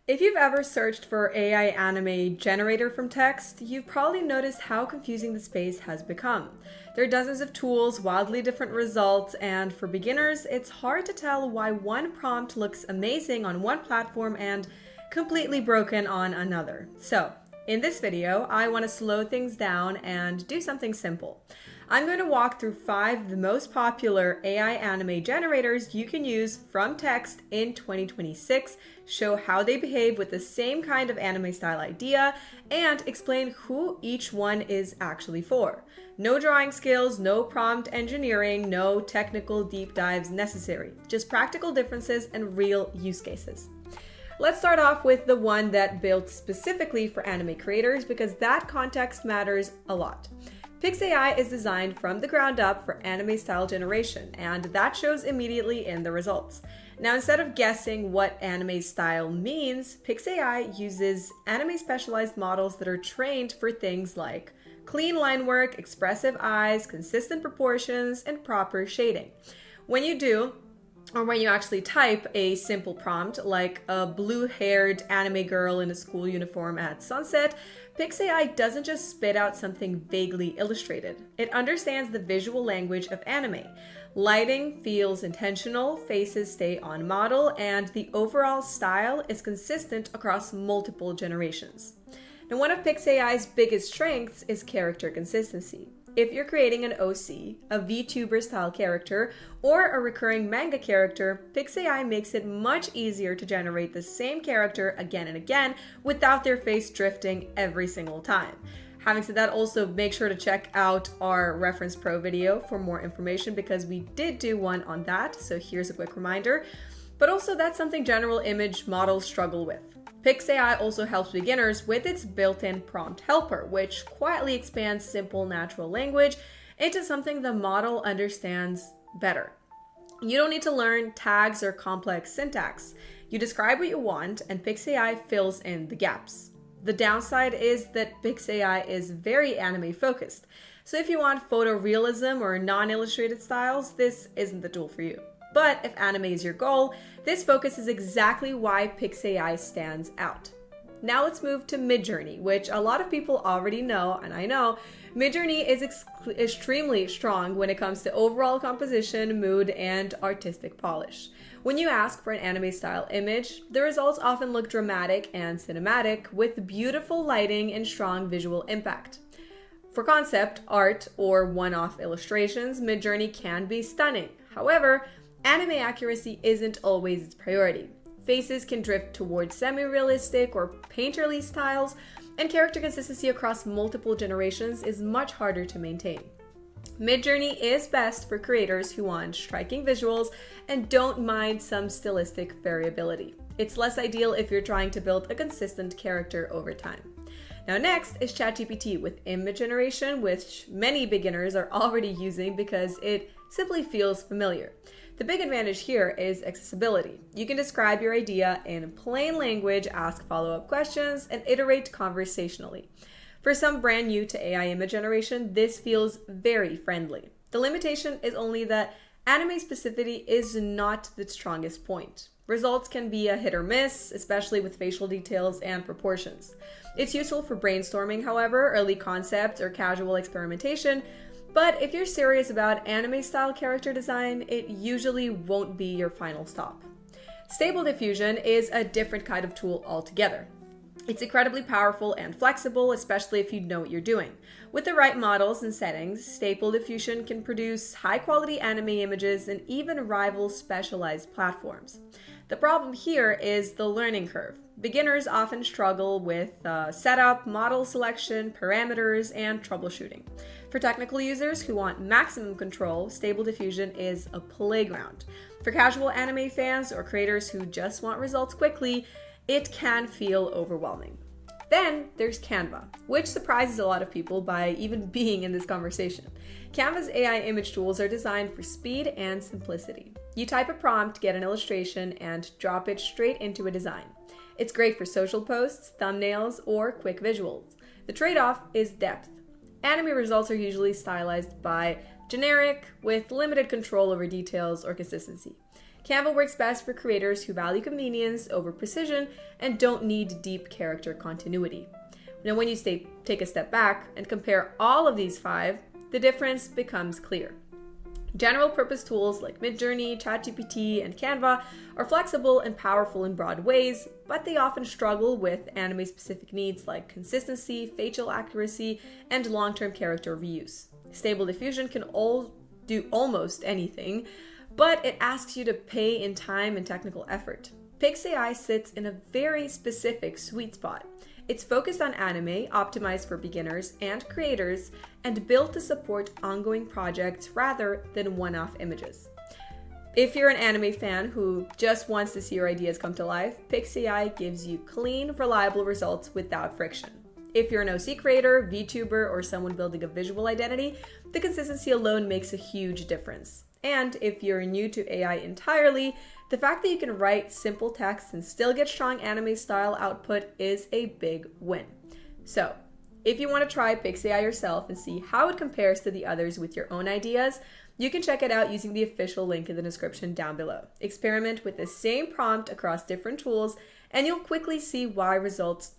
If you've ever searched for AI anime generator from text, you've probably noticed how confusing the space has become. There are dozens of tools, wildly different results, and for beginners, it's hard to tell why one prompt looks amazing on one platform and completely broken on another. So, in this video, I want to slow things down and do something simple. I'm going to walk through 5 of the most popular AI anime generators you can use from text in 2026, show how they behave with the same kind of anime style idea, and explain who each one is actually for. No drawing skills, no prompt engineering, no technical deep dives necessary, just practical differences and real use cases. Let's start off with the one that built specifically for anime creators because that context matters a lot. PixAI is designed from the ground up for anime style generation, and that shows immediately in the results. Now, instead of guessing what anime style means, PixAI uses anime specialized models that are trained for things like clean line work, expressive eyes, consistent proportions, and proper shading. When you actually type a simple prompt like a blue-haired anime girl in a school uniform at sunset, PixAI doesn't just spit out something vaguely illustrated. It understands the visual language of anime. Lighting feels intentional, faces stay on model, and the overall style is consistent across multiple generations. Now, one of PixAI's biggest strengths is character consistency. If you're creating an OC, a VTuber style character, or a recurring manga character, PixAI makes it much easier to generate the same character again and again without their face drifting every single time. Having said that, also make sure to check out our Reference Pro video for more information because we did do one on that, so here's a quick reminder. But also that's something general image models struggle with. PixAI also helps beginners with its built-in prompt helper, which quietly expands simple natural language into something the model understands better. You don't need to learn tags or complex syntax. You describe what you want and PixAI fills in the gaps. The downside is that PixAI is very anime focused. So if you want photorealism or non-illustrated styles, this isn't the tool for you. But if anime is your goal, this focus is exactly why PixAI stands out. Now let's move to Midjourney, which a lot of people already know, and I know, Midjourney is extremely strong when it comes to overall composition, mood, and artistic polish. When you ask for an anime-style image, the results often look dramatic and cinematic with beautiful lighting and strong visual impact. For concept, art, or one-off illustrations, Midjourney can be stunning. However, anime accuracy isn't always its priority. Faces can drift towards semi-realistic or painterly styles, and character consistency across multiple generations is much harder to maintain. Midjourney is best for creators who want striking visuals and don't mind some stylistic variability. It's less ideal if you're trying to build a consistent character over time. Now next is ChatGPT with image generation, which many beginners are already using because it simply feels familiar. The big advantage here is accessibility. You can describe your idea in plain language, ask follow-up questions, and iterate conversationally. For some brand new to AI image generation, this feels very friendly. The limitation is only that anime specificity is not the strongest point. Results can be a hit or miss, especially with facial details and proportions. It's useful for brainstorming, however, early concepts, or casual experimentation, but if you're serious about anime-style character design, it usually won't be your final stop. Stable Diffusion is a different kind of tool altogether. It's incredibly powerful and flexible, especially if you know what you're doing. With the right models and settings, Stable Diffusion can produce high-quality anime images and even rival specialized platforms. The problem here is the learning curve. Beginners often struggle with setup, model selection, parameters, and troubleshooting. For technical users who want maximum control, Stable Diffusion is a playground. For casual anime fans or creators who just want results quickly, it can feel overwhelming. Then there's Canva, which surprises a lot of people by even being in this conversation. Canva's AI image tools are designed for speed and simplicity. You type a prompt, get an illustration, and drop it straight into a design. It's great for social posts, thumbnails, or quick visuals. The trade-off is depth. Anime results are usually stylized by generic, with limited control over details or consistency. Canva works best for creators who value convenience over precision and don't need deep character continuity. Now, when you take a step back and compare all of these 5, the difference becomes clear. General purpose tools like Midjourney, ChatGPT, and Canva are flexible and powerful in broad ways, but they often struggle with anime-specific needs like consistency, facial accuracy, and long-term character reuse. Stable Diffusion can do almost anything, but it asks you to pay in time and technical effort. PixAI sits in a very specific sweet spot. It's focused on anime, optimized for beginners and creators, and built to support ongoing projects rather than one-off images. If you're an anime fan who just wants to see your ideas come to life, PixAI gives you clean, reliable results without friction. If you're an OC creator, VTuber, or someone building a visual identity, the consistency alone makes a huge difference. And if you're new to AI entirely, the fact that you can write simple text and still get strong anime style output is a big win. So, if you want to try PixAI yourself and see how it compares to the others with your own ideas, you can check it out using the official link in the description down below. Experiment with the same prompt across different tools, and you'll quickly see why results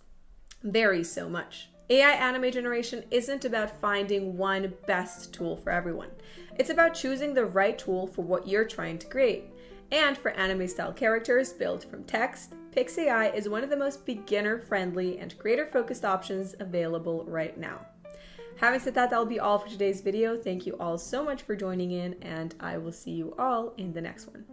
vary so much. AI anime generation isn't about finding one best tool for everyone. It's about choosing the right tool for what you're trying to create. And for anime-style characters built from text, PixAI is one of the most beginner-friendly and creator-focused options available right now. Having said that, that'll be all for today's video. Thank you all so much for joining in, and I will see you all in the next one.